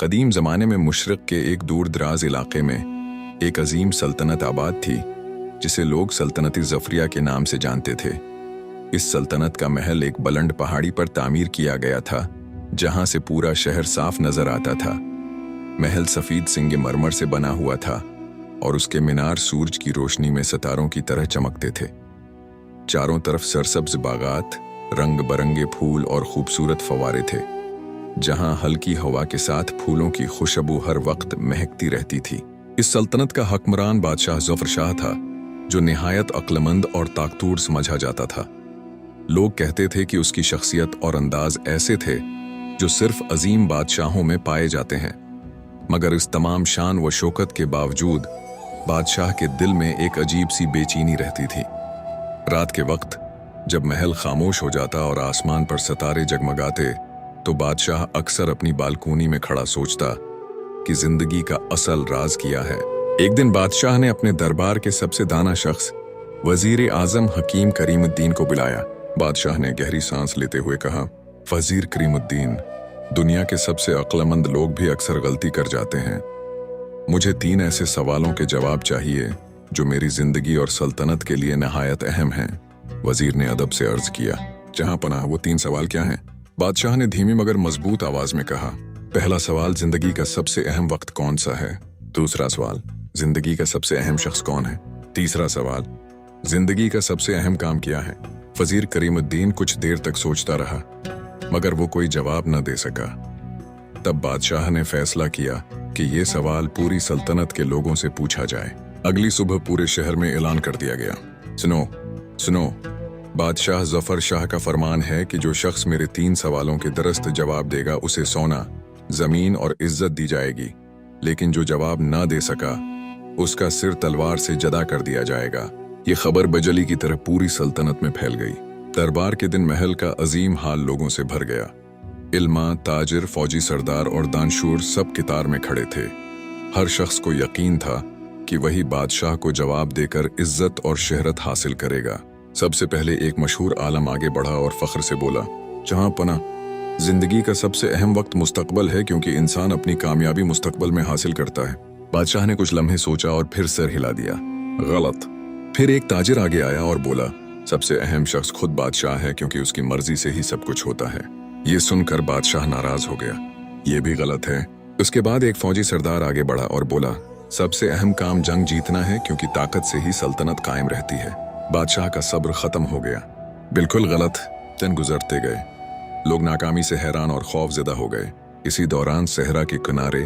कदीम ज़माने में मुशरिक़ के एक दूर दराज इलाके में एक अजीम सल्तनत आबाद थी जिसे लोग सल्तनती ज़फ़रिया के नाम से जानते थे। इस सल्तनत का महल एक बुलंद पहाड़ी पर तामीर किया गया था जहां से पूरा शहर साफ नजर आता था। महल सफ़ेद संगमरमर से बना हुआ था और उसके मीनार सूरज की रोशनी में सितारों की तरह चमकते थे। चारों तरफ सरसब्ज बागात, रंग बरंगे फूल और खूबसूरत फवारे थे जहां हल्की हवा के साथ फूलों की खुशबू हर वक्त महकती रहती थी। इस सल्तनत का हुक्मरान बादशाह ज़फ़र शाह था जो निहायत अक्लमंद और ताकतूर समझा जाता था। लोग कहते थे कि उसकी शख्सियत और अंदाज ऐसे थे जो सिर्फ अजीम बादशाहों में पाए जाते हैं। मगर इस तमाम शान व शौकत के बावजूद बादशाह के दिल में एक अजीब सी बेचैनी रहती थी। रात के वक्त जब महल खामोश हो जाता और आसमान पर सितारे जगमगाते तो बादशाह अक्सर अपनी बालकोनी में खड़ा सोचता कि जिंदगी का असल राज क्या है। एक दिन बादशाह ने अपने दरबार के सबसे दाना शख्स वजीर आजम हकीम करीमुद्दीन को बुलाया। बादशाह ने गहरी सांस लेते हुए कहा, वजीर करीमुद्दीन, दुनिया के सबसे अक्लमंद लोग भी अक्सर गलती कर जाते हैं। मुझे 3 ऐसे सवालों के जवाब चाहिए जो मेरी जिंदगी और सल्तनत के लिए नहायत अहम हैं। वजीर ने अदब से अर्ज किया, जहां पनाह वो 3 सवाल क्या हैं? बादशाह ने धीमी मगर मजबूत आवाज में कहा, पहला सवाल, जिंदगी का सबसे अहम वक्त कौन सा है? दूसरा सवाल, जिंदगी का सबसे अहम शख्स कौन है? तीसरा सवाल, जिंदगी का सबसे अहम काम क्या है? वजीर करीमुद्दीन कुछ देर तक सोचता रहा मगर वो कोई जवाब न दे सका। तब बादशाह ने फैसला किया कि ये सवाल पूरी सल्तनत के लोगों से पूछा जाए। अगली सुबह पूरे शहर में ऐलान कर दिया गया, सुनो सुनो, बादशाह ज़फ़र शाह का फरमान है कि जो शख्स मेरे 3 सवालों के दुरुस्त जवाब देगा उसे सोना, जमीन और इज्जत दी जाएगी, लेकिन जो जवाब ना दे सका उसका सिर तलवार से जदा कर दिया जाएगा। ये खबर बजली की तरह पूरी सल्तनत में फैल गई। दरबार के दिन महल का अजीम हाल लोगों से भर गया। इल्मा, ताजिर, फौजी सरदार और दानशूर सब कितार में खड़े थे। हर शख्स को यकीन था कि वही बादशाह को जवाब देकर इज्जत और शहरत हासिल करेगा। सबसे पहले एक मशहूर आलम आगे बढ़ा और फख्र से बोला, जहां पना, जिंदगी का सबसे अहम वक्त मुस्तकबल है क्योंकि इंसान अपनी कामयाबी मुस्तकबल में हासिल करता है। बादशाह ने कुछ लम्हे सोचा और फिर सर हिला दिया, गलत। फिर एक ताजिर आगे आया और बोला, सबसे अहम शख्स खुद बादशाह है क्योंकि उसकी मर्जी से ही सब कुछ होता है। ये सुनकर बादशाह नाराज हो गया, ये भी गलत है। उसके बाद एक फौजी सरदार आगे बढ़ा और बोला, सबसे अहम काम जंग जीतना है क्योंकि ताकत से ही सल्तनत कायम रहती है। बादशाह का सब्र खत्म हो गया। बिल्कुल गलत। दिन गुजरते गए, लोग नाकामी से हैरान और खौफजदा हो गए। इसी दौरान सहरा के किनारे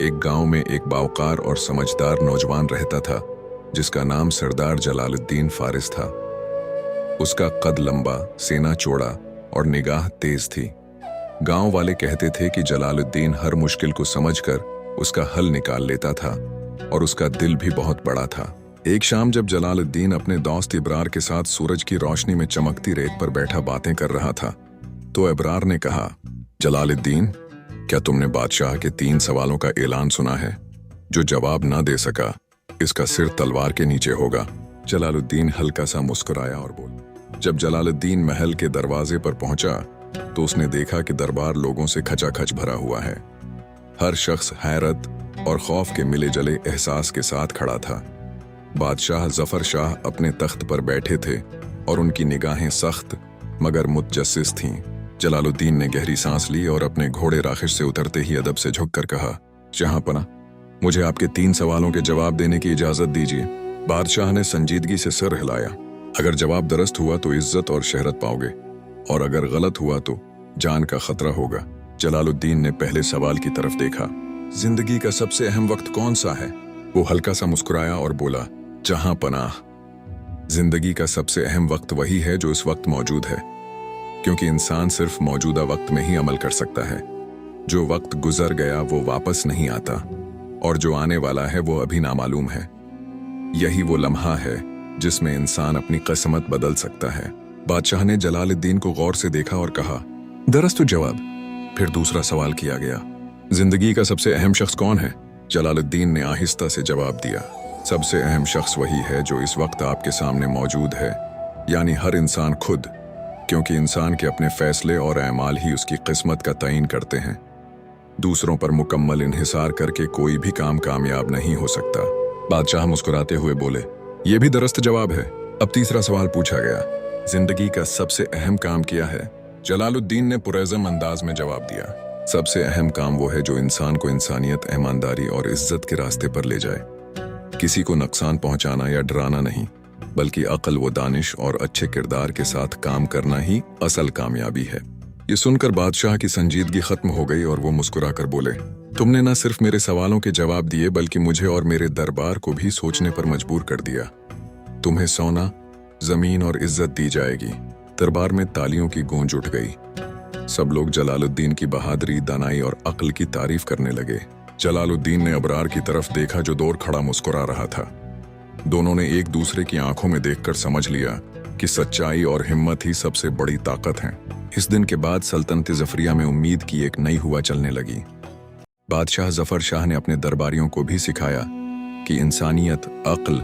एक गांव में एक बावकार और समझदार नौजवान रहता था जिसका नाम सरदार जलालुद्दीन फारिस था। उसका कद लंबा, सीना चौड़ा और निगाह तेज थी। गांव वाले कहते थे कि जलालुद्दीन हर मुश्किल को समझकर उसका हल निकाल लेता था और उसका दिल भी बहुत बड़ा था। एक शाम जब जलालुद्दीन अपने दोस्त इब्रार के साथ सूरज की रोशनी में चमकती रेत पर बैठा बातें कर रहा था तो इब्रार ने कहा, जलालुद्दीन, क्या तुमने बादशाह के 3 सवालों का ऐलान सुना है? जो जवाब ना दे सका इसका सिर तलवार के नीचे होगा। जलालुद्दीन हल्का सा मुस्कुराया और बोला। जब जलालुद्दीन महल के दरवाजे पर पहुंचा तो उसने देखा कि दरबार लोगों से खचाखच भरा हुआ है। हर शख्स हैरत और खौफ के मिले जले एहसास के साथ खड़ा था। बादशाह ज़फ़र शाह अपने तख्त पर बैठे थे और उनकी निगाहें सख्त मगर मुतजस्सिस थीं। जलालुद्दीन ने गहरी सांस ली और अपने घोड़े राखिश से उतरते ही अदब से झुककर कहा, जहांपना, मुझे आपके 3 सवालों के जवाब देने की इजाजत दीजिए। बादशाह ने संजीदगी से सर हिलाया। अगर जवाब दुरुस्त हुआ तो इज्जत और शहरत पाओगे और अगर गलत हुआ तो जान का खतरा होगा। जलालुद्दीन ने पहले सवाल की तरफ देखा, जिंदगी का सबसे अहम वक्त कौन सा है? वो हल्का सा मुस्कुराया और बोला, जहां पनाह, जिंदगी का सबसे अहम वक्त वही है जो इस वक्त मौजूद है, क्योंकि इंसान सिर्फ मौजूदा वक्त में ही अमल कर सकता है। जो वक्त गुजर गया वो वापस नहीं आता और जो आने वाला है वो अभी नामालूम है। यही वो लम्हा है जिसमें इंसान अपनी किस्मत बदल सकता है। बादशाह ने जलालुद्दीन को गौर से देखा और कहा, दुरुस्त जवाब। फिर दूसरा सवाल किया गया, जिंदगी का सबसे अहम शख्स कौन है? जलालुद्दीन ने आहिस्ता से जवाब दिया, सबसे अहम शख्स वही है जो इस वक्त आपके सामने मौजूद है, यानी हर इंसान खुद, क्योंकि इंसान के अपने फैसले और अमाल ही उसकी किस्मत का तयन करते हैं। दूसरों पर मुकम्मल इन्हिसार करके कोई भी काम कामयाब नहीं हो सकता। बादशाह मुस्कुराते हुए बोले, ये भी दुरुस्त जवाब है। अब तीसरा सवाल पूछा गया, जिंदगी का सबसे अहम काम क्या है? जलालुद्दीन ने पुरज़म अंदाज में जवाब दिया, सबसे अहम काम वो है जो इंसान को इंसानियत, ईमानदारी और इज्जत के रास्ते पर ले जाए। किसी को नुकसान पहुंचाना या डराना नहीं, बल्कि अक्ल व दानिश और अच्छे किरदार के साथ काम करना ही असल कामयाबी है। ये सुनकर बादशाह की संजीदगी खत्म हो गई और वो मुस्कुरा कर बोले, तुमने न सिर्फ मेरे सवालों के जवाब दिए बल्कि मुझे और मेरे दरबार को भी सोचने पर मजबूर कर दिया। तुम्हें सोना, जमीन और इज्जत दी जाएगी। दरबार में तालियों की गूंज उठ गई। सब लोग जलालुद्दीन की बहादुरी, दानाई और अक्ल की तारीफ करने लगे। जलालुद्दीन ने अबरार की तरफ देखा जो दूर खड़ा मुस्कुरा रहा था। दोनों ने एक दूसरे की आंखों में देखकर समझ लिया कि सच्चाई और हिम्मत ही सबसे बड़ी ताकत है। इस दिन के बाद सल्तनत जफरिया में उम्मीद की एक नई हुआ चलने लगी। बादशाह जफर शाह ने अपने दरबारियों को भी सिखाया कि इंसानियत, अक्ल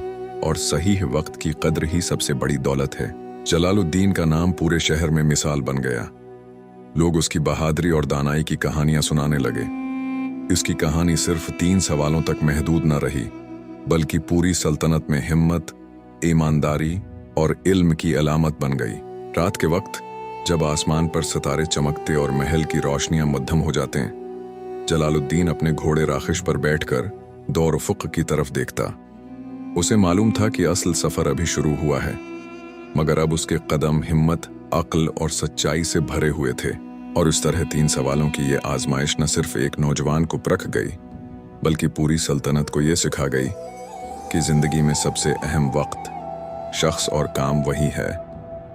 और सही वक्त की कद्र ही सबसे बड़ी दौलत है। जलालुद्दीन का नाम पूरे शहर में मिसाल बन गया। लोग उसकी बहादुरी और दानाई की कहानियां सुनाने लगे। इसकी कहानी सिर्फ 3 सवालों तक महदूद न रही, बल्कि पूरी सल्तनत में हिम्मत, ईमानदारी और इल्म की अलामत बन गई। रात के वक्त जब आसमान पर सितारे चमकते और महल की रोशनियां मद्धम हो जाते हैं, जलालुद्दीन अपने घोड़े राखिश पर बैठकर दौर उफ़ुक़ की तरफ देखता। उसे मालूम था कि असल सफर अभी शुरू हुआ है, मगर अब उसके कदम हिम्मत, अक्ल और सच्चाई से भरे हुए थे। और इस तरह 3 सवालों की ये आजमाइश न सिर्फ एक नौजवान को परख गई, बल्कि पूरी सल्तनत को ये सिखा गई कि जिंदगी में सबसे अहम वक्त, शख्स और काम वही है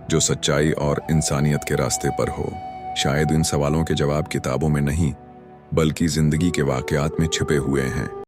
जो सच्चाई और इंसानियत के रास्ते पर हो। शायद इन सवालों के जवाब किताबों में नहीं, बल्कि जिंदगी के वाकयात में छिपे हुए हैं।